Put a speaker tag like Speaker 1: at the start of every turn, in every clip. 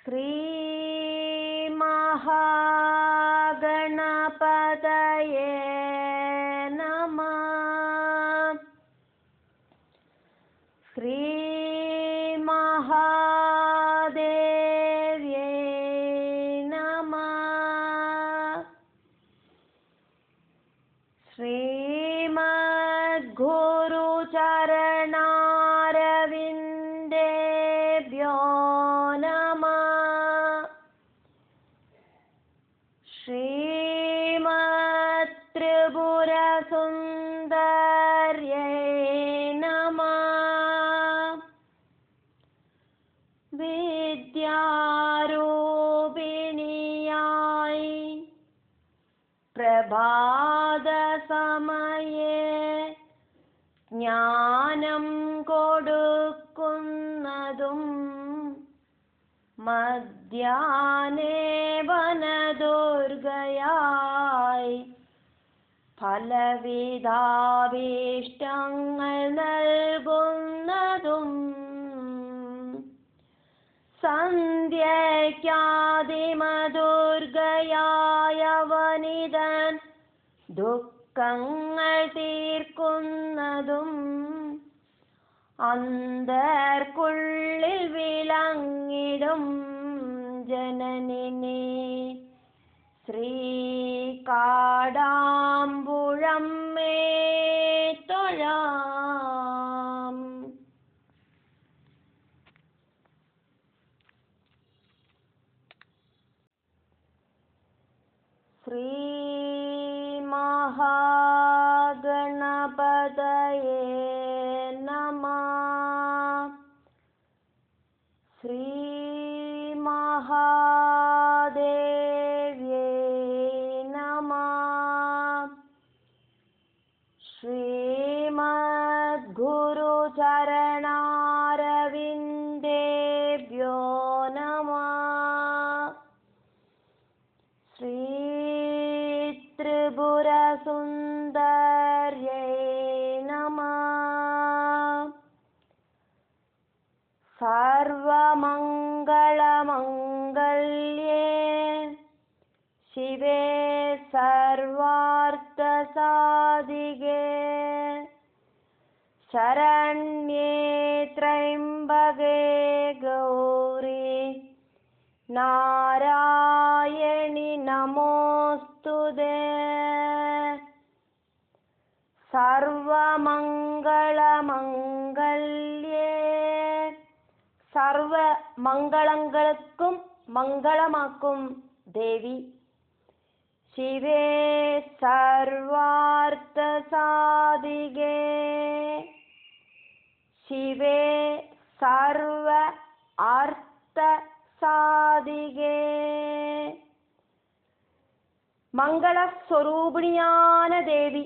Speaker 1: ശ്രീ മഹാഗണപതയേ നമഃ. ശ്രീ മഹാദേവ്യേ നമഃ. ശ്രീമദ്ഗുരുചരണാരവിന്ദേഭ്യോ നമഃ. ശ്രീമത്ത്രിപുരസുന്ദര്യൈ നമഃ. വിദ്യാരൂപിണിയായി പ്രഭാതസമയേ ജ്ഞാനം കൊടുക്കുന്നതും മധ്യാഹ്നേ വനദുർഗയായി ഫലവിധാഭീഷ്ടങ്ങൾ നൽകുന്നതും സന്ധ്യയ്ക്കാദിമദുർഗയായ വനിതൻ ദുഃഖങ്ങൾ തീർക്കുന്നതും അന്തർക്കുള്ളിൽ വിളങ്ങിടും ജനനിനെ ശ്രീകാടാമ്പുഴമ്മേ തൊഴാം. ശ്രീ മഹാഗണപതയേ നമഃ. ശ്രീ മഹാദേവ്യേ നമഃ. ശ്രീമദ്ഗുരുചരണാരവിന്ദേഭ്യോ നമഃ. ശ്രീത്രിപുരസുന്ദര്യൈ നമഃ. സർവമംഗളമംഗല്യേ ശിവേ സർവാർത്ഥസാധികേ ശരണ്യേ ത്രയംബകേ ഗൗരി നാരായണി നമോസ്തുതേ. സർവമംഗളമംഗല്യേ സർവമംഗളങ്ങൾക്കും മംഗളമാക്കും ദേവി ശിവേ സർവാർത്ഥസാധികേ ശിവേ സർവ അർത്ഥസാധികേ. மங்களஸ்வரூபிணியான தேவி.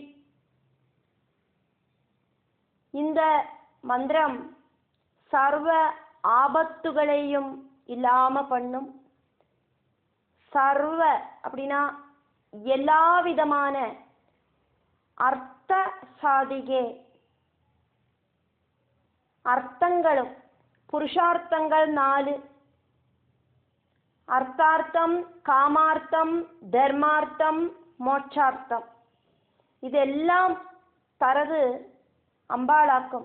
Speaker 1: இந்த மந்திரம் சர்வ ஆபத்துகளையும் இல்லாம பண்ணும். சர்வ அப்படின்னா எல்லா விதமான அர்த்த சாதிகே அர்த்தங்களும் புருஷார்த்தங்கள் 4 அர்த்தார்த்தம் காமார்த்தம் தர்மார்த்தம் மோட்சார்த்தம் இதெல்லாம் தரது അമ്പാളാക്കും.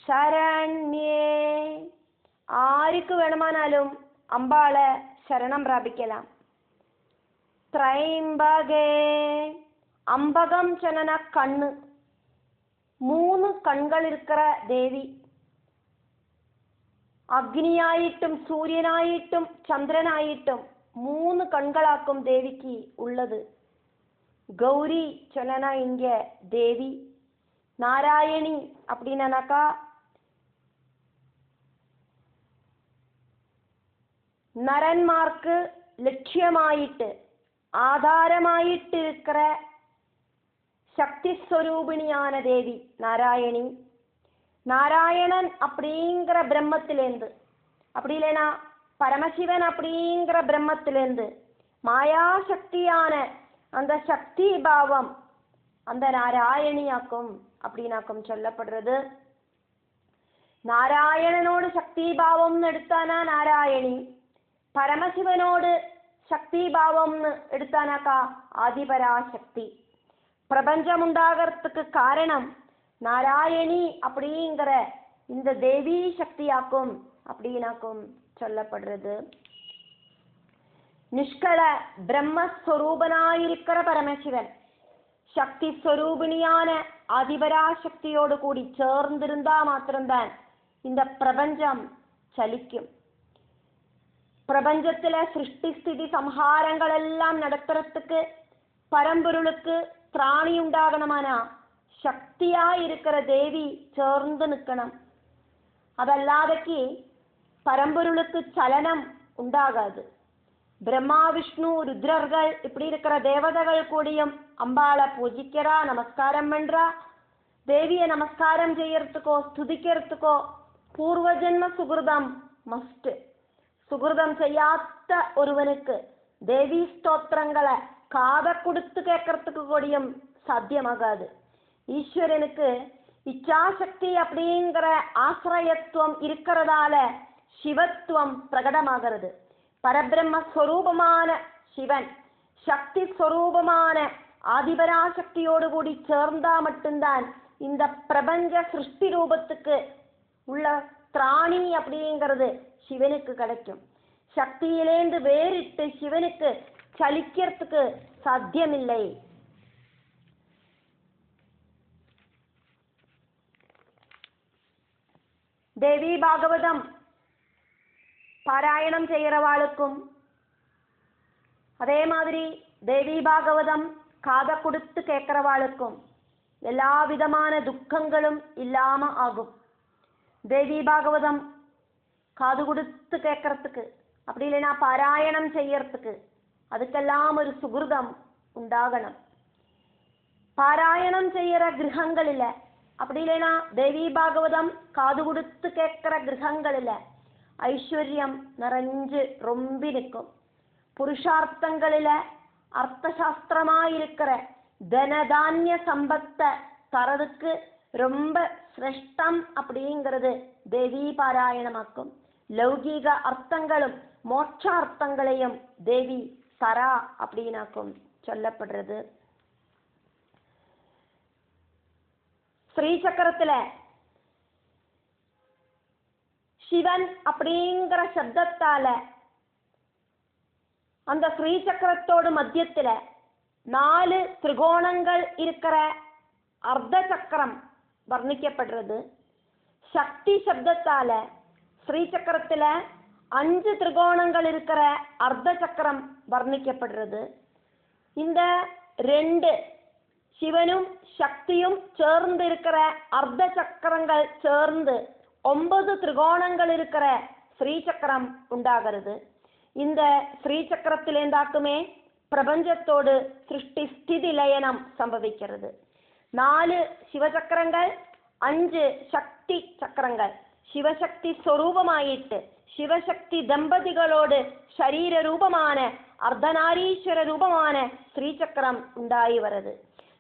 Speaker 1: ശരണ്യേ ആർക്ക് വേണമെന്നാലും അമ്പാളെ ശരണം പ്രാപിക്കലാം. ത്രയംബകേ അമ്പകം ചനന കണ്ണ് 3 കണ്ണുകൾ ഇരിக்கிற ദേവി. അഗ്നിയായിട്ടും സൂര്യനായിട്ടും ചന്ദ്രനായിട്ടും 3 കണ്ണുകളാക്കും ദേവിക്ക് ഉള്ളത്. கௌரி சொன்னா இங்க தேவி. நாராயணி அப்படின்னாக்கா നരന്മാർക്ക് ലക്ഷ്യമായിട്ട് ആധാരമായിട്ട് இருக்கிற சக்தி ஸ்வரூபிணியான தேவி நாராயணி. நாராயணன் அப்படிங்கிற பிரம்மத்திலேருந்து, அப்படி இல்லைனா பரமசிவன் அப்படிங்கிற பிரம்மத்திலேருந்து மாயாசக்தியான அந்த சக்தி பாவம் அந்த நாராயணியாக்கும் அப்படின்னாக்கும் சொல்லப்படுறது. നാരായണനോട് ശക്തിഭാവം എടുത്താനാ നാരായണി, പരമശിവനോട് ശക്തിഭാവം എടുത്താനാക്ക ஆதிபராசக்தி. பிரபஞ்சம் உண்டாகிறதுக்கு காரணம் நாராயணி அப்படிங்கிற இந்த தேவி சக்தியாக்கும் அப்படின்னாக்கும் சொல்லப்படுறது. நிஷ்கள பிரம்மஸ்வரூபனாயிருக்கிற பரமசிவன் சக்தி ஸ்வரூபிணியான ஆதிபராசக்தியோடு கூடி சேர்ந்திருந்தா மாத்திரம்தான் இந்த பிரபஞ்சம் சலிக்கும். பிரபஞ்சத்துல சிருஷ்டி ஸ்திதி சம்ஹாரங்கள் எல்லாம் நடத்துறதுக்கு பரம்பொருளுக்கு திராணி உண்டாகணுமானா சக்தியா இருக்கிற தேவி சேர்ந்து நிற்கணும். அதல்லாதக்கு பரம்பொருளுக்கு சலனம் உண்டாகாது. பிரம்மா விஷ்ணு ருத்ரர்கள் இப்படி இருக்கிற தேவதைகள் கூடியும் அம்பாளை பூஜிக்கிறா, நமஸ்காரம் பண்றா. தேவியை நமஸ்காரம் செய்யறதுக்கோ ஸ்துதிக்கிறதுக்கோ பூர்வ ஜென்ம சுகிருதம் மஸ்ட். சுகிருதம் செய்யாத ஒருவனுக்கு தேவி ஸ்தோத்திரங்களை காதை கொடுத்து கேட்கறதுக்கு கூடியும் சாத்தியமாகாது. ஈஸ்வரனுக்கு இச்சாசக்தி அப்படிங்கிற ஆசிரயத்துவம் இருக்கிறதால சிவத்துவம் பிரகடமாகிறது. பரபிரம்மஸ்வரூபமான சிவன் சக்தி ஸ்வரூபமான ஆதிபராசக்தியோடு கூடி சேர்ந்தா மட்டும்தான் இந்த பிரபஞ்ச சிருஷ்டி ரூபத்துக்கு உள்ள திராணி அப்படிங்கிறது சிவனுக்கு கிடைக்கும். சக்தியிலேந்து வேறிட்டு சிவனுக்கு சலிக்கிறதுக்கு சாத்தியமில்லை. தேவி பாகவதம் பாராயணம் செய்யறவாளுக்கும் அதே மாதிரி தேவி பாகவதம் காதை கொடுத்து கேட்கிறவாளுக்கும் எல்லா விதமான துக்கங்களும் இல்லாம ஆகும். தேவி பாகவதம் காது கொடுத்து கேட்கறதுக்கு அப்படி இல்லைன்னா பாராயணம் செய்யறதுக்கு அதுக்கெல்லாம் ஒரு சுகிருதம் உண்டாகணும். பாராயணம் செய்யற கிரகங்களில அப்படி இல்லைன்னா தேவி பாகவதம் காது கொடுத்து கேட்கிற கிரகங்களில ஐஸ்வர்யம் நிறைஞ்சு ரொம்பி நிற்கும். புருஷார்த்தங்களில அர்த்தசாஸ்திரமாயிருக்கிற தனதானிய சம்பத்தை தரதுக்கு ரொம்ப சிரேஷ்டம் அப்படிங்கிறது தேவி பாராயணமாக்கும். லௌகீக அர்த்தங்களும் மோட்சார்த்தங்களையும் தேவி தரா அப்படின்னாக்கும் சொல்லப்படுறது. ஸ்ரீசக்கரத்துல சிவன் அப்படிங்கிற சப்தத்தால அந்த ஸ்ரீசக்கரத்தோடு மத்தியத்துல 4 திரிகோணங்கள் இருக்கிற அர்த்த சக்கரம் வர்ணிக்கப்படுறது. சக்தி சப்தத்தால ஸ்ரீசக்கரத்துல 5 திரிகோணங்கள் இருக்கிற அர்த்த சக்கரம் வர்ணிக்கப்படுறது. இந்த 2 சிவனும் சக்தியும் சேர்ந்து இருக்கிற அர்த்த சக்கரங்கள் சேர்ந்து 9 திரிகோணங்கள் இருக்கிற ஸ்ரீசக்கரம் உண்டாகிறது. இந்த ஸ்ரீசக்கரத்திலேந்தாக்குமே பிரபஞ்சத்தோடு சிருஷ்டி ஸ்திதி லயனம் சம்பவிக்கிறது. 4 சிவசக்கரங்கள் 5 சக்தி சக்கரங்கள் சிவசக்தி ஸ்வரூபமாயிட்டு சிவசக்தி தம்பதிகளோடு சரீர ரூபமான அர்த்தநாரீஸ்வர ரூபமான ஸ்ரீசக்கரம் உண்டாகி வருது.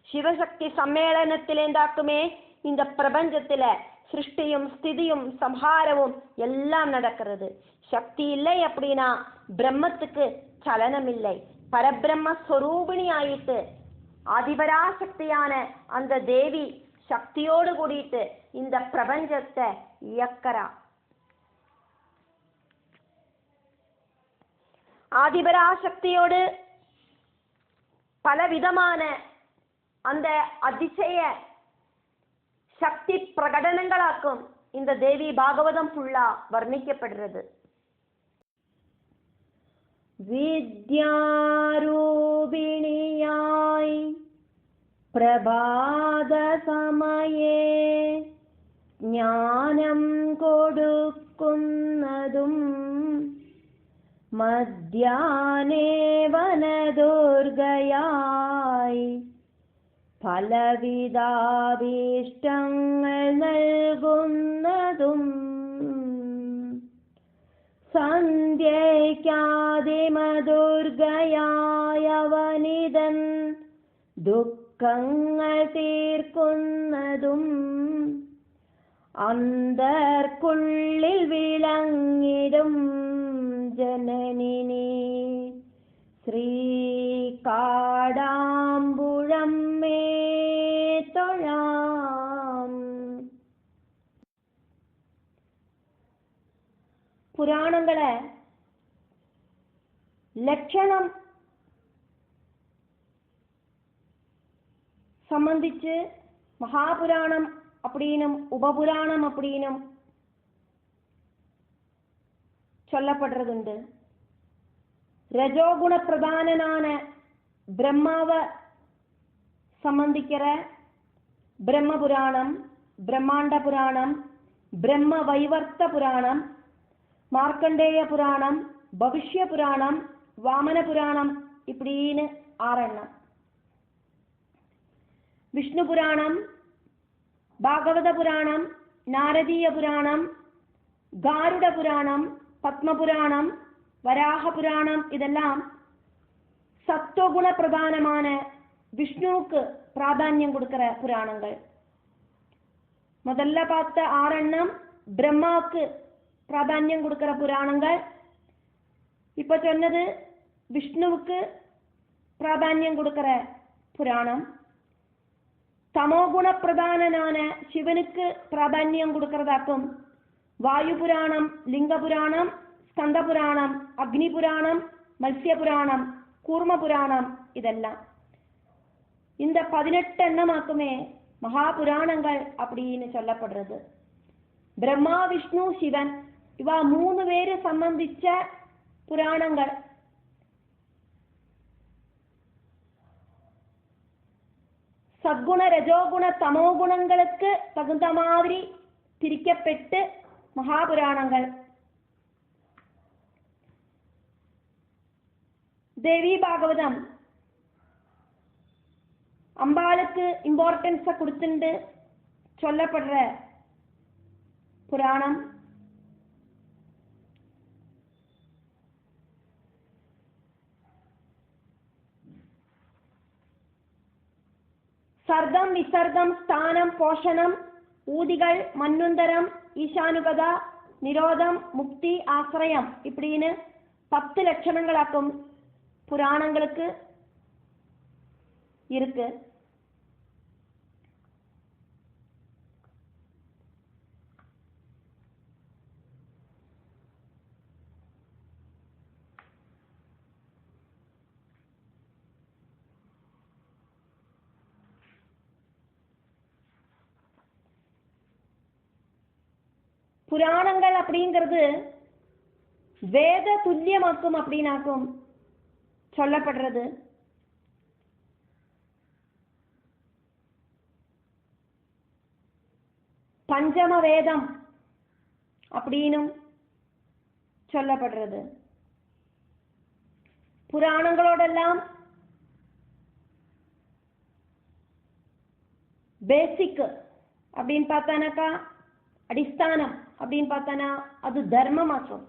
Speaker 1: சிவசக்தி சம்மேளனத்திலேந்தாக்குமே இந்த பிரபஞ்சத்துல சிருஷ்டியும் ஸ்திதியும் சம்ஹாரமும் எல்லாம் நடக்கிறது. சக்தி இல்லை அப்படின்னா பிரம்மத்துக்கு சலனம் இல்லை. பரபிரம்ம ஸ்வரூபிணி ஆயிட்டு ஆதிபராசக்தியான அந்த தேவி சக்தியோடு கூடிட்டு இந்த பிரபஞ்சத்தை இயக்கறா. ஆதிபராசக்தியோடு பலவிதமான அந்த அதிசய சக்தி பிரகடனங்களாக்கும் இந்த தேவி பாகவதம் ஃபுல்லா வர்ணிக்கப்படுறது. வித்யாரூபிணியாய் பிரபாத சமயே ஞானம் கொடுക്കുന്നതും മധ്യാനേ വനദുർഗയായി ഫലവിദാഭീഷ്ടങ്ങൾ നൽകുന്നതും സന്ധ്യയ്ക്കാദിമദുർഗയായവനിതൻ ദുഃഖങ്ങൾ തീർക്കുന്നതും അന്തർക്കുള്ളിൽ വിളങ്ങിടും ജനനിനി ശ്രീകാടാമ്പുഴമ്മേ തൊഴാം. പുരാണങ്ങളെ ലക്ഷണം സംബന്ധിച്ച് மகாபுராணம் அப்படினும் உபபுராணம் அப்படினும் சொல்லப்படுறதுண்டு. ரஜோகுண பிரதானனான பிரம்மாவை சம்பந்திக்கிற பிரம்ம புராணம், பிரம்மாண்ட புராணம், பிரம்ம வைவர்த்த புராணம், மார்க்கண்டேய புராணம், பவிஷ்ய புராணம், வாமன புராணம் இப்படின்னு 6 எண்ணம். விஷ்ணு புராணம், பாகவத புராணம், நாரதீய புராணம், காருட புராணம், பத்ம புராணம், வராக புராணம் இதெல்லாம் சத்துவகுண பிரதானமான விஷ்ணுவுக்கு பிராதானியம் கொடுக்கிற புராணங்கள். முதல்ல பார்த்த 6 எண்ணம் பிரம்மாவுக்கு பிராதானியம் கொடுக்கிற புராணங்கள். இப்ப சொன்னது விஷ்ணுவுக்கு பிராதானியம் கொடுக்கிற புராணம். தமோகுண பிரதானனான சிவனுக்கு பிராதானியம் கொடுக்கிறதாக்கும் வாயு புராணம், லிங்க புராணம், ஸ்கந்த புராணம், அக்னி புராணம், மத்ஸ்ய புராணம், கூர்ம புராணம் இதெல்லாம். இந்த 18 எண்ணமாக்குமே மகாபுராணங்கள் அப்படின்னு சொல்லப்படுறது. பிரம்மா, விஷ்ணு, சிவன் இவா 3 பேரு சம்பந்திச்ச புராணங்கள். சத்குண, ரஜோகுண, தமோகுணங்களுக்கு தகுந்த மாதிரி பிரிக்கப்பட்டு மகாபுராணங்கள். தேவி பாகவதம் அம்பாளுக்கு இம்பார்ட்டன்ஸ கொடுத்துண்டு சொல்லப்படுற புராணம். சர்க்கம், விசர்க்கம், ஸ்தானம், போஷணம், ஊதிகள், மன்வந்தரம், ஈசானுபத, நிரோதம், முக்தி, ஆசிரயம் இப்படின்னு 10 லட்சணங்களாக்கும் புராணங்களுக்கு இருக்கு. புராணங்கள் அப்படிங்கிறது வேத துல்லியமாக்கும் அப்படின்னாக்கும் சொல்லப்படுறது. பஞ்சம வேதம் அப்படின்னும் சொல்லப்படுறது. புராணங்களோடெல்லாம் பேசிக் அப்படின்னு பார்த்தானாக்கா, அடிஸ்தானம் அப்படின்னு பார்த்தானா அது தர்மமாக்கும்.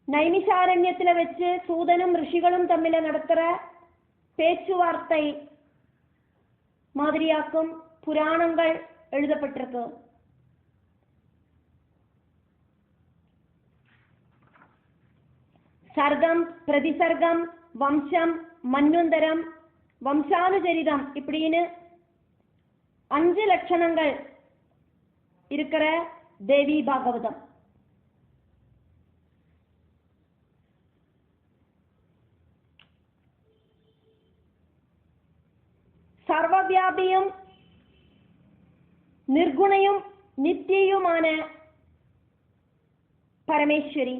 Speaker 1: நைமிஷாரண்யத்துல வச்சு சூதனும் ரிஷிகளும் தம்மில நடத்துற பேச்சுவார்த்தை மாதிரியாக்கும் புராணங்கள் எழுதப்பட்டிருக்கு. சர்க்கம், பிரதிசர்க்கம், வம்சம், மன்வந்தரம், வம்சானுச்சரிதம் இப்படின்னு 5 லட்சணங்கள் இருக்கிற தேவி பாகவதம். சர்வவியாபியும் நிர்குணையும் நித்தியுமான பரமேஸ்வரி.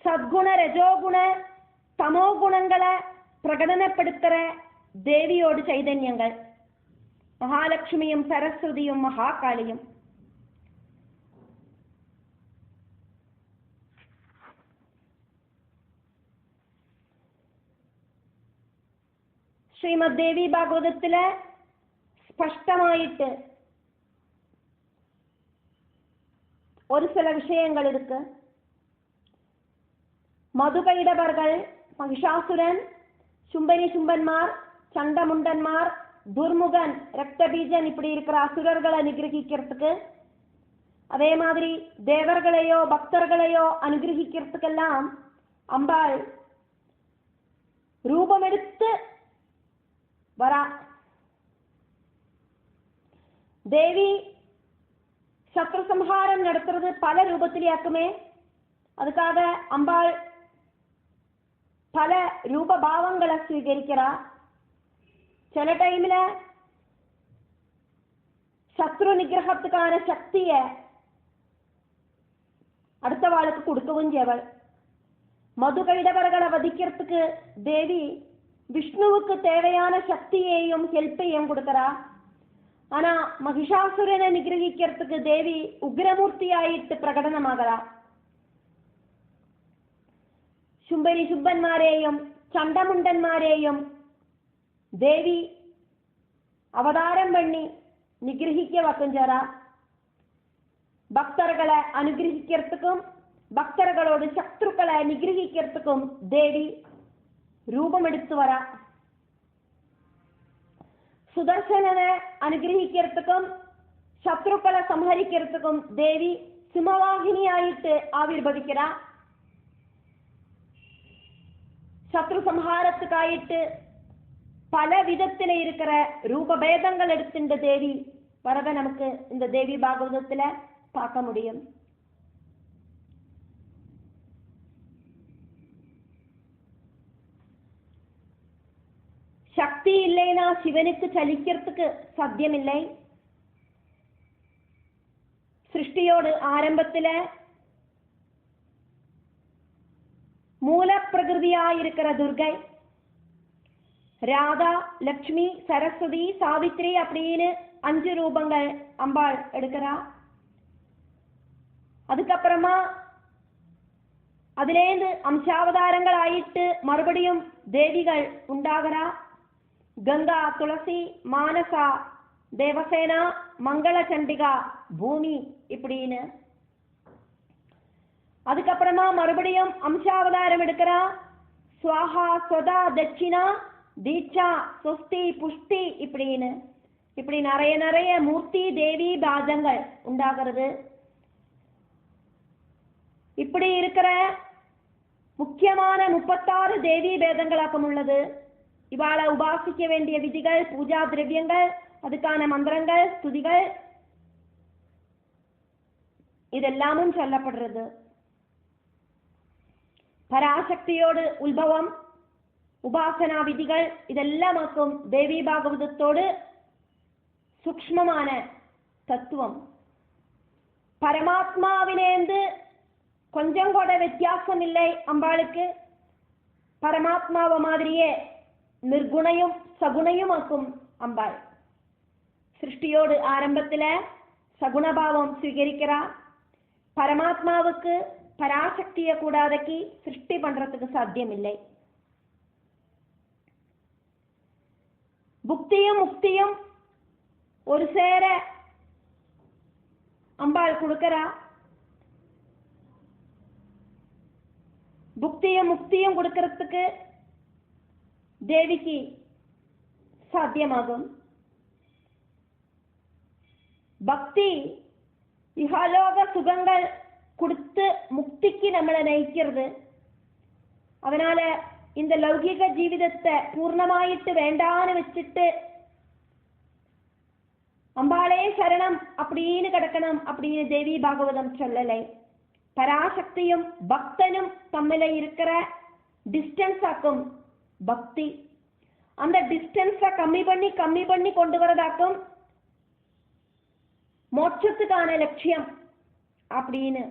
Speaker 1: சத்குண, ரஜோகுண, தமோ குணங்களை பிரகடனப்படுத்துற தேவியோடு சைதன்யங்கள். மகாலட்சுமியும் சரஸ்வதியும் மகாகாளியும். ஸ்ரீமத் தேவி பாகவதத்துல ஸ்பஷ்டமாயிட்டு ஒரு சில விஷயங்கள் இருக்கு. மதுகைடவர்கள், மகிஷாசுரன், சும்பனி சும்பன்மார், சண்டமுண்டன்மார், துர்முகன், ரக்தபீஜன் இப்படி இருக்கிற அசுரர்களை நிகிரகிக்கிறதுக்கு, அதே மாதிரி தேவர்களையோ பக்தர்களையோ அனுகிரகிக்கிறதுக்கெல்லாம் அம்பாள் ரூபமெடுத்து வரா. தேவி சத்ரு சம்ஹாரம் நடத்துறது பல ரூபத்திலேயாக்குமே. அதுக்காக அம்பாள் பல ரூப பாவங்களை ஸ்வீகரிக்கிறா. சில டைம்ல சத்ரு நிகிரகத்துக்கான சக்திய அடுத்த வாளுக்கு கொடுக்கவும் செய்வள். மது கைடவர்களை வதிக்கிறதுக்கு தேவி விஷ்ணுவுக்கு தேவையான சக்தியையும் ஹெல்ப்பையும் கொடுக்கறா. ஆனா மகிஷாசுரனை நிகிரகிக்கிறதுக்கு தேவி உக்ரமூர்த்தி ஆயிட்டு பிரகடனமாகறா. சும்பனி சுப்பன்மாரேயும் சண்டமுண்டன்மாரேயும் தேவி அவதாரம் பண்ணி நிகிரகிக்க வக்கஞ்சாரா. பக்தர்களை அனுகிரகிக்கிறதுக்கும் பக்தர்களோடு சத்ருக்களை நிகிரகிக்கிறதுக்கும் தேவி ரூபம் எடுத்து வரா. சுதர்சனனை அனுகிரகிக்கிறதுக்கும் சத்ருக்களை சம்ஹரிக்கிறதுக்கும் தேவி சிம்மவாகினி ஆயிட்டு ஆவிர்பவிக்கிறா. சத்ரு சம்ஹாரத்துக்காயிட்டு பல விதத்துல இருக்கிற ரூபபேதங்கள் எடுத்துட்ட தேவி வரத நமக்கு இந்த தேவி பாகவதத்துல பார்க்க முடியும். சக்தி இல்லைனா சிவனுக்கு சலிக்கிறதுக்கு சாத்தியமில்லை. சிருஷ்டியோடு ஆரம்பத்துல மூல பிரகிருதியாயிருக்கிற துர்கை, ராதா, லக்ஷ்மி, சரஸ்வதி, சாவித்ரி அப்படின்னு 5 ரூபங்கள் அம்பாள் எடுக்கிறா. அதுக்கப்புறமா அதிலேந்து அம்சாவதாரங்கள் ஆயிட்டு மறுபடியும் தேவிகள் உண்டாகிறா. கங்கா, துளசி, மானசா, தேவசேனா, மங்கள சண்டிகா, பூமி இப்படின்னு. அதுக்கப்புறமா மறுபடியும் அம்சாவதாரம் எடுக்கிறா. ஸ்வாஹா, ஸ்வதா, தட்சிணா, தீட்சா, சுஸ்தி, புஷ்டி இப்படின்னு. இப்படி நிறைய நிறைய மூர்த்தி தேவி பாதங்கள் உண்டாகிறது. இப்படி இருக்கிற முக்கியமான 36 தேவி பேதங்களாக்கம் உள்ளது. இவாளை உபாசிக்க வேண்டிய விதிகள், பூஜா திரவியங்கள், அதுக்கான மந்திரங்கள், ஸ்துதிகள் இதெல்லாமும் சொல்லப்படுறது. பராசக்தியோடு உத்பவம், உபாசனா விதிகள் இதெல்லாமாக்கும் தேவி பாகவதத்தோடு சூக்ஷ்மமான தத்துவம். பரமாத்மாவிலேந்து கொஞ்சம் கூட வித்தியாசம் இல்லை அம்பாளுக்கு. பரமாத்மாவை மாதிரியே நிர்குணையும் சகுணையும் ஆக்கும் அம்பாள். சிருஷ்டியோடு ஆரம்பத்துல சகுணபாவம் ஸ்வீகரிக்கிறா. பரமாத்மாவுக்கு பராசக்திய கூடாதக்கி சிருஷ்டி பண்றதுக்கு சாத்தியம் இல்லை. புக்தியும் முக்தியும் ஒரு சேர அம்பாள் கொடுக்கிறா. புக்தியும் முக்தியும் கொடுக்கறதுக்கு தேவிக்கு சாத்தியமாகும். பக்தி இஹலோக சுகங்கள் கொடுத்து முக்திக்கு நம்மளை நயிக்கிறது. அதனால இந்த லௌகிக ஜீவிதத்தை பூர்ணமாயிட்டு வேண்டான்னு வச்சுட்டு அம்பாளே சரணம் அப்படின்னு கிடக்கணும் அப்படின்னு தேவி பாகவதம் சொல்லலை. பராசக்தியும் பக்தனும் தம்மில இருக்கிற டிஸ்டன்ஸ் ஆக்கும் பக்தி. அந்த டிஸ்டன்ஸை கம்மி பண்ணி கொண்டு வரதாக்கும் மோட்சத்துக்கான லட்சியம் அப்படின்னு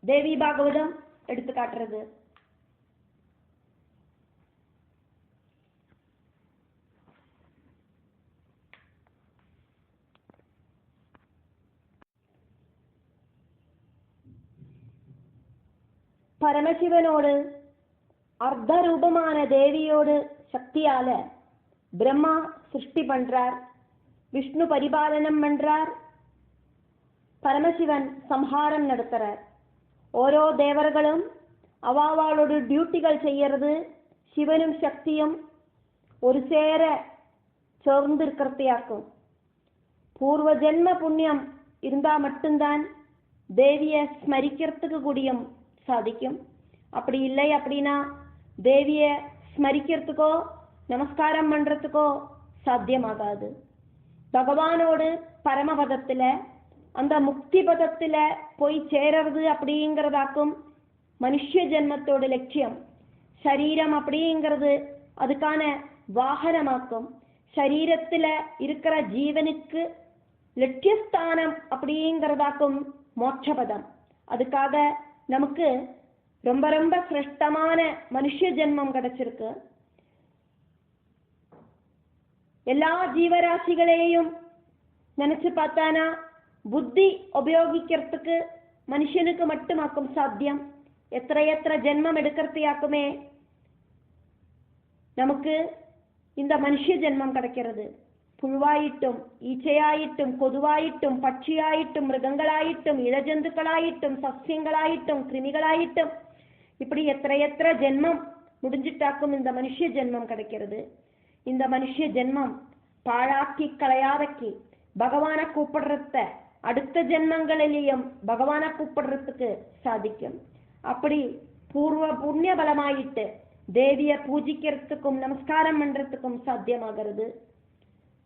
Speaker 1: தேவி பாகவதம் எடுத்து காட்டுறது. பரமசிவனோடு அர்த்த ரூபமான தேவியோடு சக்தியால பிரம்மா சிருஷ்டி பண்றார், விஷ்ணு பரிபாலனம் பண்றார், பரமசிவன் சம்ஹாரம் நடத்துறார். ஓரோ தேவர்களும் அவளோட டியூட்டிகள் செய்யறது சிவனும் சக்தியும் ஒரு சேர சேர்ந்து இருக்கிறதையாக்கும். பூர்வ ஜென்ம புண்ணியம் இருந்தா மட்டும்தான் தேவியை ஸ்மரிக்கிறதுக்கு கூடியும் சாதிக்கும். அப்படி இல்லை அப்படின்னா தேவியை ஸ்மரிக்கிறதுக்கோ நமஸ்காரம் பண்றதுக்கோ சாத்தியமாகாது. பகவானோடு பரமபதத்துல அந்த முக்தி பதத்துல போய் சேரறது அப்படிங்கிறதாக்கும் மனுஷ ஜென்மத்தோட லட்சியம். சரீரம் அப்படிங்கிறது அதுக்கான வாகனமாக்கும். சரீரத்துல இருக்கிற ஜீவனுக்கு லட்சியஸ்தானம் அப்படிங்கிறதாக்கும் மோட்சபதம். அதுக்காக நமக்கு ரொம்ப ரொம்ப சிரேஷ்டமான மனுஷ ஜென்மம் கிடைச்சிருக்கு. எல்லா ஜீவராசிகளையும் நினைச்சு பார்த்தானா புத்தி உபயோகிக்கிறதுக்கு மனுஷனுக்கு மட்டுமாக்கும் சாத்தியம். എത്ര ജന്മം എടുക്കർത്തിയാക്കുമേ നമുക്ക് இந்த മനുഷ്യ ജന്മം കിടക്കുന്നത്. പുഴുവായിട്ടും ഈച്ചയായിട്ടും കൊതുവായിട്ടും പക്ഷിയായിട്ടും മൃഗങ്ങളായിട്ടും ഇഴജന്തുക്കളായിട്ടും സസ്യങ്ങളായിട്ടും കൃമികളായിട്ടും இப்படி எത്ര ஜென்மம் முடிஞ்சிட்டாக்கும் இந்த மனுஷ ஜென்மம் கிடைக்கிறது. இந்த மனுஷ ஜென்மம் பாழாக்கி களையாதக்கி பகவானை கூப்பிடுறத அடுத்த ஜென்மங்களிலேயும் பகவானை கூப்பிடுறதுக்கு சாதிக்கும். அப்படி பூர்வ புண்ணிய பலமாயிட்டு தேவியை பூஜிக்கிறதுக்கும் நமஸ்காரம் பண்றதுக்கும் சாத்தியமாகிறது.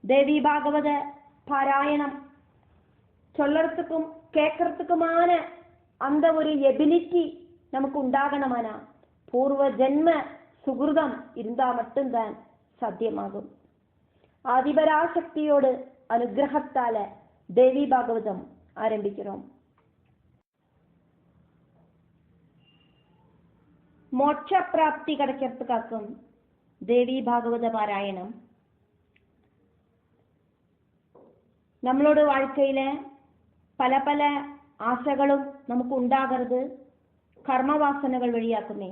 Speaker 1: தேவி பாகவத பாராயணம் சொல்லறதுக்கும் கேட்கறதுக்குமான அந்த ஒரு எபிலிட்டி நமக்கு உண்டாகணுமானா பூர்வ ஜென்ம சுகிருதம் இருந்தா மட்டும்தான் சாத்தியமாகும். ஆதிபராசக்தியோடு அனுகிரகத்தால தேவி பாகவதம் ஆரம்பிக்கிறோம். மோட்ச பிராப்தி கிடைக்கிறதுக்காக்கும் தேவி பாகவத பாராயணம். நம்மளோட வாழ்க்கையில பல பல ஆசைகளும் நமக்கு உண்டாகிறது கர்மவாசனைகள் வழியாக்குமே.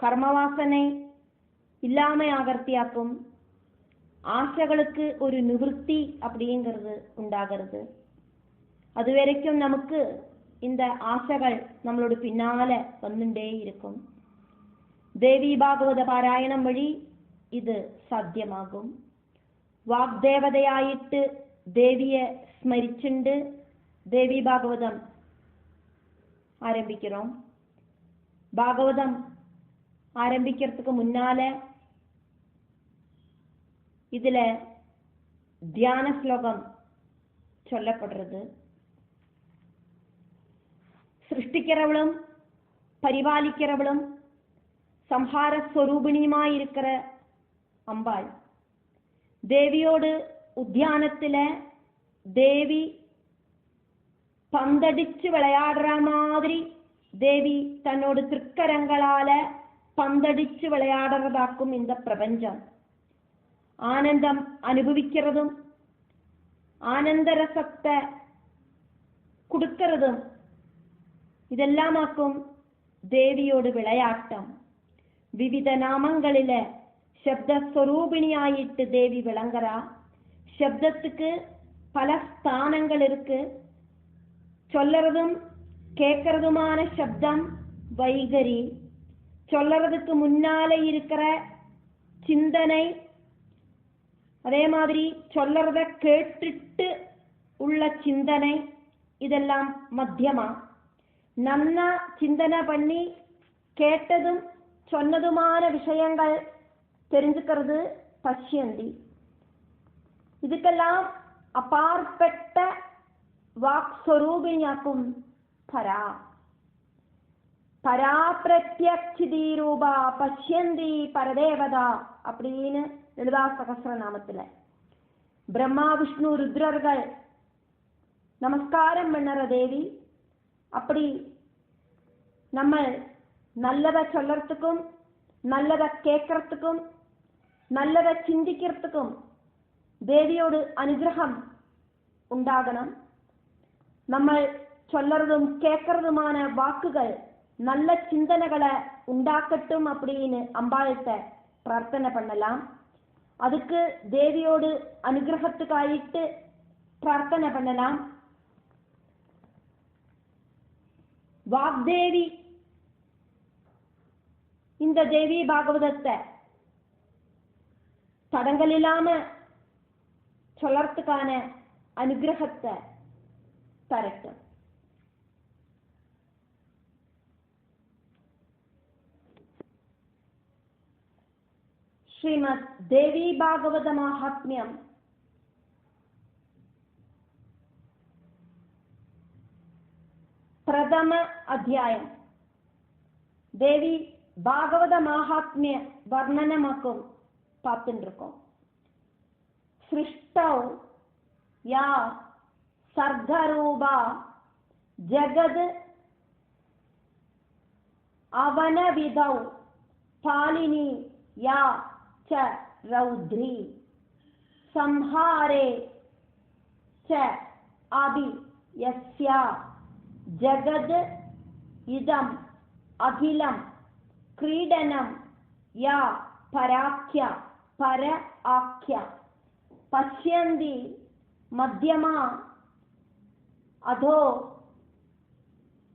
Speaker 1: கர்மவாசனை இல்லாம ஆகர்த்தியாக்கும். ஆசைகளுக்கு ஒரு நிவர்த்தி அப்படிங்கிறது உண்டாகிறது. அது வரைக்கும் நமக்கு இந்த ஆசைகள் நம்மளோட பின்னால வந்துட்டே இருக்கும். தேவி பாகவத பாராயணம் வழி இது சாத்தியமாகும். വാഗ്ദേവതയായിട്ട് ദേവിയെ സ്മരിച്ചുണ്ട് ദേവി ഭാഗവതം ആരംഭിக்கிறோம். பாகவதம் ஆரம்பிக்கிறதுக்கு முன்னால இதுல தியான ஸ்லோகம் சொல்லப்படுறது. சிருஷ்டிக்கிறவளும் பரிபாலிக்கிறவளும் சம்ஹார ஸ்வரூபிணியுமாயிருக்கிற அம்பாள் தேவியோடு உத்தியானத்துல தேவி பந்தடிச்சு விளையாடுற மாதிரி தேவி தன்னோட திருக்கரங்களால பந்தடிச்சு விளையாடுறதாக்கும் இந்த பிரபஞ்சம். ஆனந்தம் அனுபவிக்கிறதும் ஆனந்த ரசத்தை கொடுக்கிறதும் இதெல்லாமாக்கும் தேவியோடு விளையாட்டம். விவித நாமங்களில சப்தஸ்வரூபிணியாயிட்டு தேவி விளங்குறா. சப்தத்துக்கு பல ஸ்தானங்கள் இருக்கு. சொல்லறதும் கேட்கறதுமான சப்தம் வைகரி. சொல்லறதுக்கு முன்னால இருக்கிற சிந்தனை, அதே மாதிரி சொல்லறத கேட்டுட்டு உள்ள சிந்தனை, இதெல்லாம் மத்தியமா. நன்னா சிந்தனை பண்ணி கேட்டதும் சொன்னதுமான விஷயங்கள் தெரிஞ்சுக்கிறது பஷ்யந்தி. இதுக்கெல்லாம் அப்பாற்பட்ட வாக்ஸ்வரூபிணியாக்கும் பரா. பரா பிரத்யக்ஷிதி ரூபா பஷ்யந்தி பரதேவதா அப்படின்னு லலிதா சகஸ்ரநாமத்துல பிரம்மா விஷ்ணு ருத்ரர்கள் நமஸ்காரம் பண்ணற தேவி. அப்படி நம்ம நல்லதை சொல்லறதுக்கும் நல்லதை கேட்கறதுக்கும் நல்லதை சிந்திக்கிறதுக்கும் தேவியோடு அனுகிரகம் உண்டாகணும். நம்ம சொல்லறதும் கேட்கறதுமான வாக்குகள் நல்ல சிந்தனைகளை உண்டாக்கட்டும் அப்படின்னு அம்பாள்கிட்ட பிரார்த்தனை பண்ணலாம். அதுக்கு தேவியோடு அனுகிரகத்துக்காயிட்டு பிரார்த்தனை பண்ணலாம். வாக்தேவி இந்த தேவி பாகவதத்தை தடங்கள் இல்லாம சொல்லறதுக்கான அனுகிரகத்தை தரட்டும். श्रीमद् देवी भागवत महात्म्यम प्रथम अध्यायम देवी भागवत महात्म्य वर्णनमक्कुम पात्तुंडिरुक्कोम. सृष्टौ या सर्गरूपा जगद अवनविधौ पालिनी या च रौद्री संहारे च अभि यस्या जगद इदम अखिलम क्रीडनम या पराख्या पर आख्या पश्यन्ति मध्यमा अधो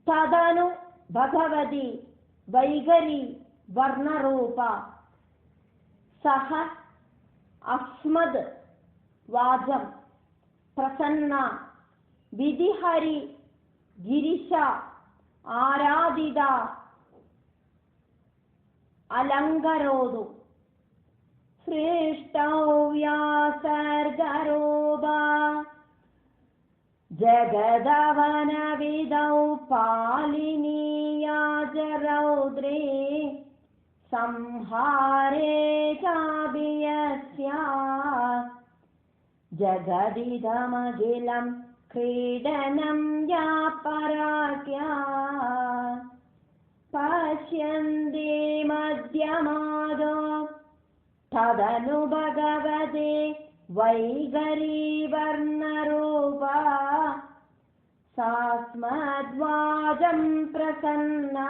Speaker 1: तदनु भगवती वैगरी वर्णरूपा सह अस्मद् वाजं प्रसन्ना विधिहरि गिरिशा आराधिता अलंकरोतु. सृष्टौ व्यासर्गरूपा जगदवनविधौ पालिनीया च रौद्रे संहारे चापि यस्या जगदिदमखिलं क्रीडनं या पराख्या पश्यन्ति मध्यमादो तदनु भगवते वैगरी वर्णरूपा सास्मद्वाजं प्रसन्ना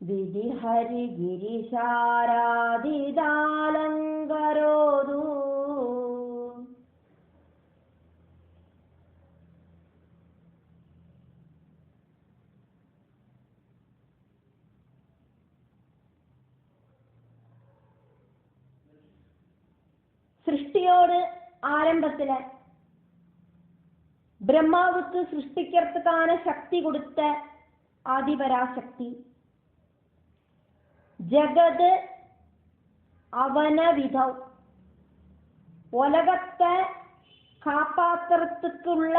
Speaker 1: विधिहरि गिरिशाराधितालंकरोतु. സൃഷ്ടിയോട് ആരംഭത്തില് பிரம்மாவுக்கு சிருஷ்டிக்கிறதுக்கான சக்தி கொடுத்த ஆதிபராசக்தி ஜகத் அவனவிதௌ உலகத்தை காப்பாத்துறதுக்குள்ள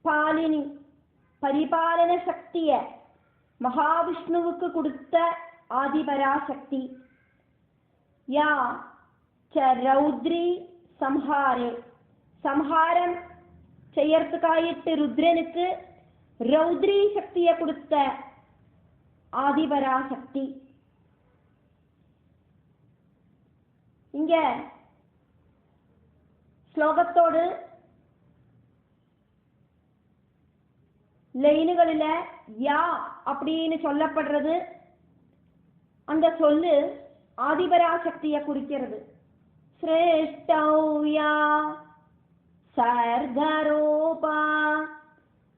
Speaker 1: பாலினி பரிபாலன சக்திய மகாவிஷ்ணுவுக்கு கொடுத்த ஆதிபராசக்தி யா च रौद्री संहारे संहाரம் செய்யறதுக்காயிட்டு ருத்ரனுக்கு ரௌத்ரி சக்தியை கொடுத்த ஆதிபராசக்தி. இங்க ஸ்லோகத்தோடு லைனுகளில யா அப்படின்னு சொல்லப்படுறது அந்த சொல்லு ஆதிபராசக்தியை குறிக்கிறது. श्रेष्ठौ या सर्गरूपा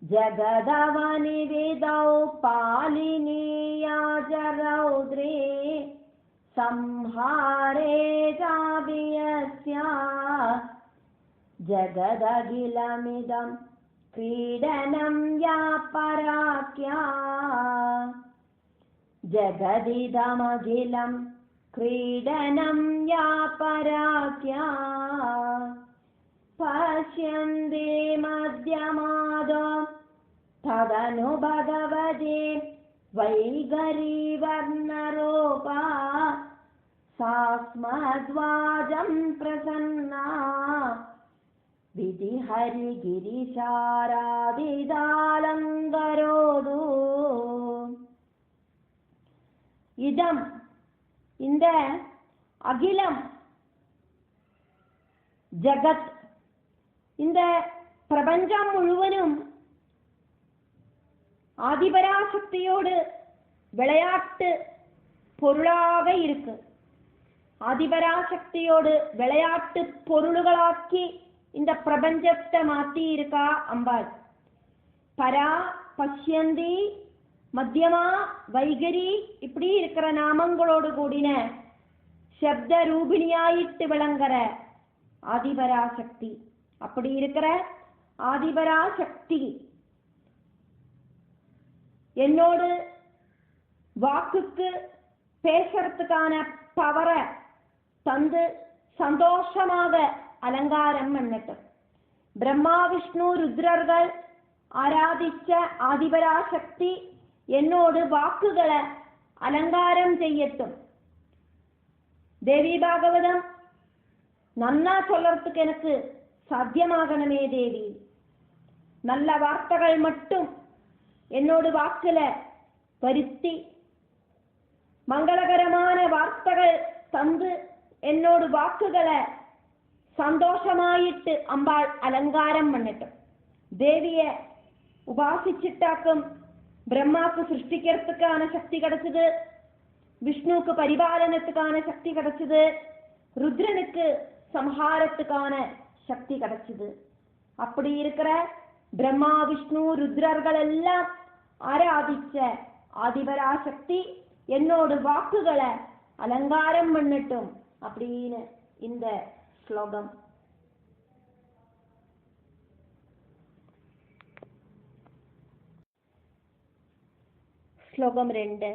Speaker 1: जगदवनिविधौ पालिनीया च रौद्रे संहारे चापि यस्या जगदखिलमिदं क्रीडनं या पराख्या जगदिदमखिलं क्रीडनं या पराख्या पश्यन्ति मध्यमादो तदनु भगवते वैगरी वर्णरूपा सास्मद्वाजं प्रसन्ना विधिहरि गिरिशाराधितालंकरोतु. इदं இந்த அகிலம் ஜகத் இந்த பிரபஞ்சம் முழுவதும் ஆதிபராசக்தியோடு விளையாட்டு பொருளாக இருக்கு. ஆதிபராசக்தியோடு விளையாட்டு பொருள்களாக்கி இந்த பிரபஞ்சத்தை மாத்தி இருக்கா அம்பாள். பரா பஷ்யந்தி மத்தியமா வைகரி இப்படி இருக்கிற நாமங்களோடு கூடின சப்த ரூபிணியாயிட்டு விளங்குற ஆதிபராசக்தி. அப்படி இருக்கிற ஆதிபராசக்தி என்னோடு வாக்குக்கு பேசுறதுக்கான பவரை தந்து சந்தோஷமாக அலங்காரம் பண்ணட்டும். பிரம்மா விஷ்ணு ருத்ரர்கள் ஆராதிச்ச ஆதிபராசக்தி என்னோடு வாக்குகளை அலங்காரம் செய்யட்டும். தேவி பாகவதம் நன்னா சொல்றதுக்கு எனக்கு சாத்தியமாகணுமே தேவி. நல்ல வார்த்தைகள் மட்டும் என்னோடு வாக்குல வருத்தி மங்களகரமான வார்த்தைகள் தந்து என்னோடு வாக்குகளை சந்தோஷமாயிட்டு அம்பாள் அலங்காரம் பண்ணட்டும். தேவிய உபாசிச்சுட்டாக்கும் பிரம்மாவுக்கு சிருஷ்டிக்கிறதுக்கான சக்தி கிடைச்சது, விஷ்ணுவுக்கு பரிபாலனத்துக்கான சக்தி கிடைச்சது, ருத்ரனுக்கு சம்ஹாரத்துக்கான சக்தி கிடைச்சது. அப்படி இருக்கிற பிரம்மா விஷ்ணு ருத்ரர்கள் எல்லாம் ஆராதிச்ச ஆதிபராசக்தி என்னோடு வாக்குகளை அலங்காரம் பண்ணட்டும் அப்படின்னு இந்த ஸ்லோகம். ஸ்லோகம் 2.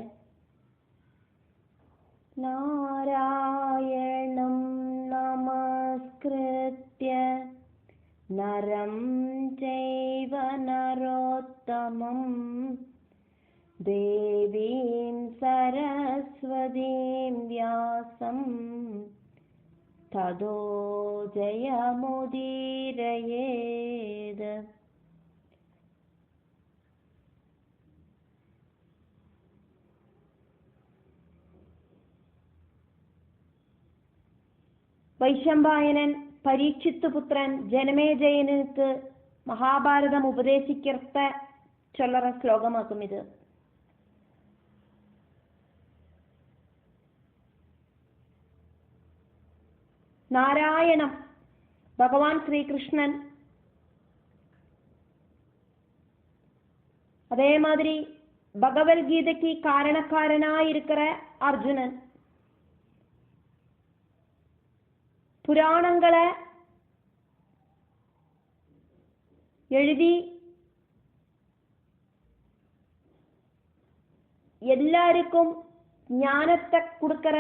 Speaker 1: நாராயணம் நமஸ்கிருத்ய நரம் சைவ நரோத்தமம் தேவீம் சரஸ்வதீம் வியாசம் ததோ ஜயமுதீரயேத். வைஷம்பாயனன் பரீட்சித்து புத்திரன் ஜனமேஜயனுக்கு மகாபாரதம் உபதேசிக்கிறத சொல்லுற ஸ்லோகமாக்கும் இது. நாராயணம் பகவான் ஸ்ரீகிருஷ்ணன், அதே மாதிரி பகவத்கீதைக்கு காரணக்காரனாயிருக்கிற அர்ஜுனன், புராணங்களை எழுதி எல்லாருக்கும் ஞானத்தை கொடுக்கிற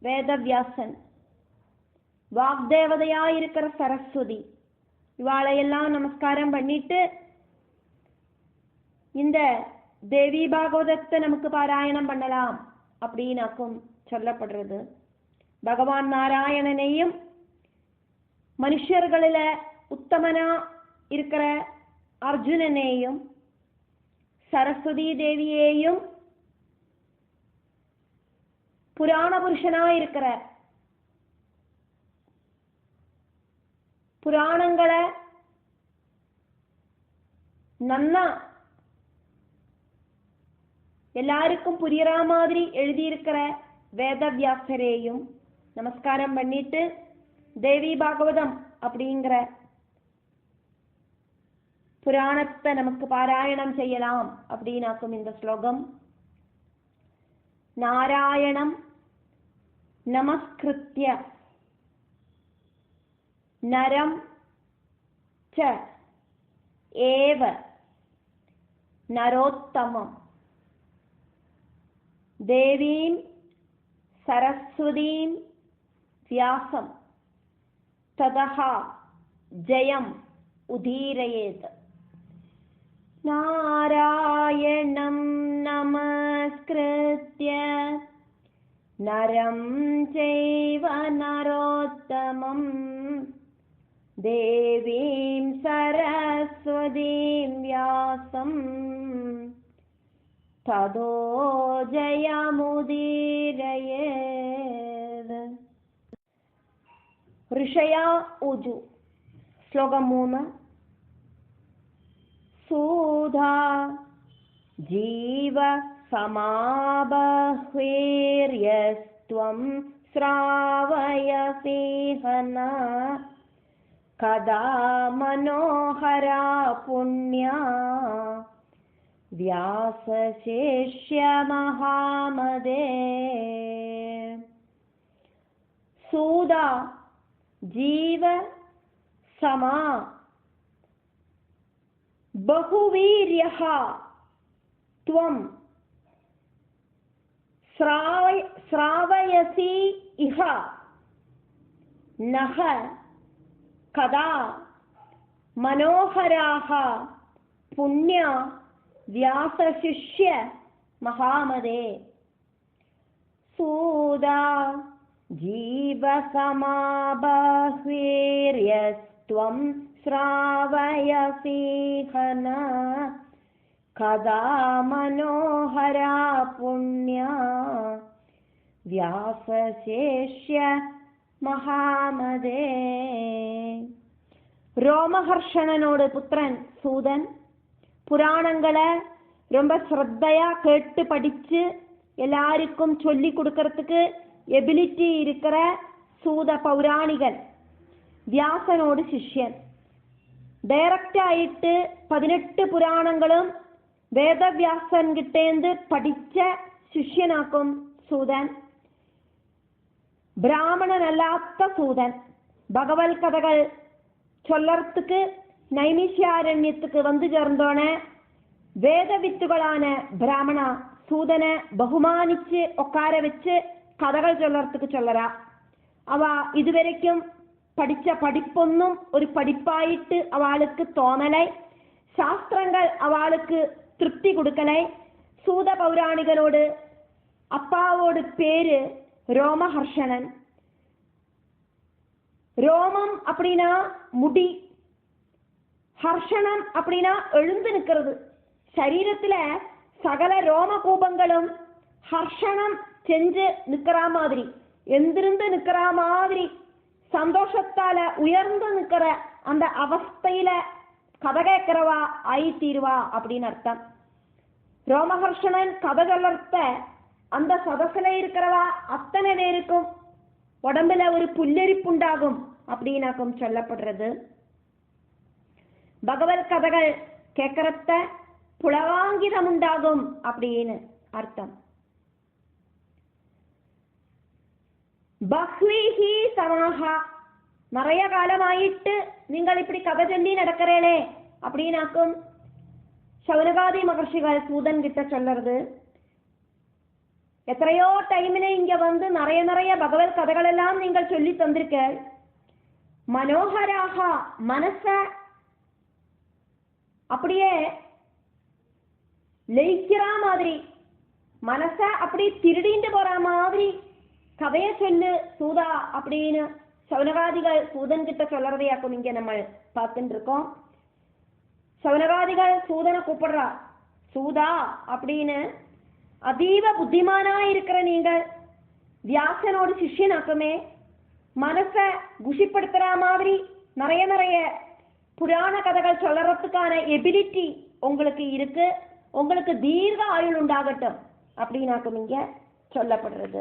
Speaker 1: வேதவியாசன், வாக்தேவதையாயிருக்கிற சரஸ்வதி, இவாளையெல்லாம் நமஸ்காரம் பண்ணிட்டு இந்த தேவி பாகவதத்தை நமக்கு பாராயணம் பண்ணலாம் அப்படின்னாக்கும் சொல்லப்படுறது. பகவான் நாராயணனையும் மனுஷர்களில உத்தமனா இருக்கிற அர்ஜுனனையும் சரஸ்வதி தேவியையும் புராண புருஷனா இருக்கிற புராணங்களை நன்னா எல்லாருக்கும் புரியற மாதிரி எழுதியிருக்கிற வேதவியாசரையும் நமஸ்காரம் பண்ணிட்டு தேவி பாகவதம் அப்படிங்கிற புராணத்தை நமக்கு பாராயணம் செய்யலாம் அப்படின்னாக்கும் இந்த ஸ்லோகம். நாராயணம் நமஸ்கிருத்ய நரம் ச ஏவ நரோத்தமம் தேவீம் சரஸ்வதீம் வியாசம் ததஹ ஜயம் உதீரயேத். நாராயணம் நமஸ்கிருத்ய நரம் சைவ நரோத்தமம் தேவீம் சரஸ்வதீம் வியாசம் ததோ ஜயமுதீரயேத். ഋഷയാ ഊജു. ശ്ലോകം 3. സൂധാ ജീവ സമാബഹ്വീര്യസ്ത്വം ശ്രാവയസീഹന കഥാ മനോഹരാ പുണ്യാ व्यासशिष्य महामदे सूदा जीव समा बहुवीर्यः त्वं श्रावयसि इह नः कदा मनोहराः पुण्य व्यासशिष्य महामदे सूदा जीवसमाबह्वीर्यस्त्वं श्रावयसि हन कदा मनोहरा पुण्य व्यासशिष्य महामदे ரோமஹர்ஷனனோட புத்திரன் சூதன் புராணங்களை ரொம்ப ஸ்ரத்தையா கேட்டு படிச்சு எல்லாருக்கும் சொல்லி கொடுக்கறதுக்கு எபிலிட்டி இருக்கிற சூத பௌராணிகன் வியாசனோட சிஷ்யன். டைரக்ட் ஆயிட்டு 18 புராணங்களும் வேதவியாசன் கிட்டேந்து படிச்ச சிஷ்யனாக்கும் சூதன். பிராமணன் அல்லாத சூதன் பகவத் கதைகள் சொல்லறதுக்கு நைமிஷாரண்யத்துக்கு வந்து சேர்ந்தோன வேத வித்துகளான பிராமணா சூதனை பகுமானிச்சு உட்கார வச்சு கதைகள் சொல்லறதுக்கு சொல்லறா. அவ இதுவரைக்கும் படிச்ச படிப்பொன்னும் ஒரு படிப்பாயிட்டு அவளுக்கு தோணலை. சாஸ்திரங்கள் அவளுக்கு திருப்தி கொடுக்கலை. சூத பௌராணிகளோடு அப்பாவோட பேரு ரோமஹர்ஷனன். ரோமம் அப்படின்னா முடி, ஹர்ஷனம் அப்படின்னா எழுந்து நிற்கிறது. சரீரத்துல சகல ரோம கூபங்களும் ஹர்ஷனம் செஞ்சு நிக்கிற மாதிரி, எந்திருந்து நிக்கிற மாதிரி, சந்தோஷத்தால உயர்ந்து நிக்கிற அந்த அவஸ்தையில கதை கேட்கிறவா ஆயித்தீருவா அப்படின்னு அர்த்தம். ரோமஹர்ஷனன் கதை சொல்லத்த அந்த சதசில இருக்கிறவா அத்தனை பேருக்கும் உடம்புல ஒரு புல்லரிப்புண்டாகும் அப்படின்னாக்கும் சொல்லப்படுறது. பகவத் கதைகள் கேட்கறத புலவாங்கிதம் உண்டாகும் அப்படின்னு அர்த்தம். பஹ்வீஹி சமாஹா, நிறைய காலமாயிட்டு நீங்கள் இப்படி கதை சொல்லி நடக்கிறேனே அப்படின்னாக்கும் சௌனகாதி மகர்ஷிகள் சூதன் கிட்ட சொல்றது. எத்தனையோ டைம்ல இங்க வந்து நிறைய பகவத் கதைகள் எல்லாம் நீங்கள் சொல்லி தந்திருக்க. மனோகராக, மனச அப்படியே லயிக்கிற மாதிரி, மனச அப்படி திருடிண்டு போற மாதிரி கதைய சொல்லு சூதா அப்படின்னு சௌனகாதிகள் சூதன் கிட்ட சொல்லறதையாக்கும் இங்க நம்ம பார்த்துட்டு இருக்கோம். சௌனகாதிகள் சூதனை கூப்பிடுறா சூதா அப்படின்னு. அதீவ புத்திமானா இருக்கிற நீங்கள் வியாசனோட சிஷ்யனாக்குமே, மனச குஷிப்படுத்துற மாதிரி நிறைய புராண கதைகள் சொல்லறதுக்கான எபிலிட்டி உங்களுக்கு இருக்கு. உங்களுக்கு தீர்க்க ஆயுள் உண்டாகட்டும் அப்படின்னாக்கும் இங்க சொல்லப்படுறது.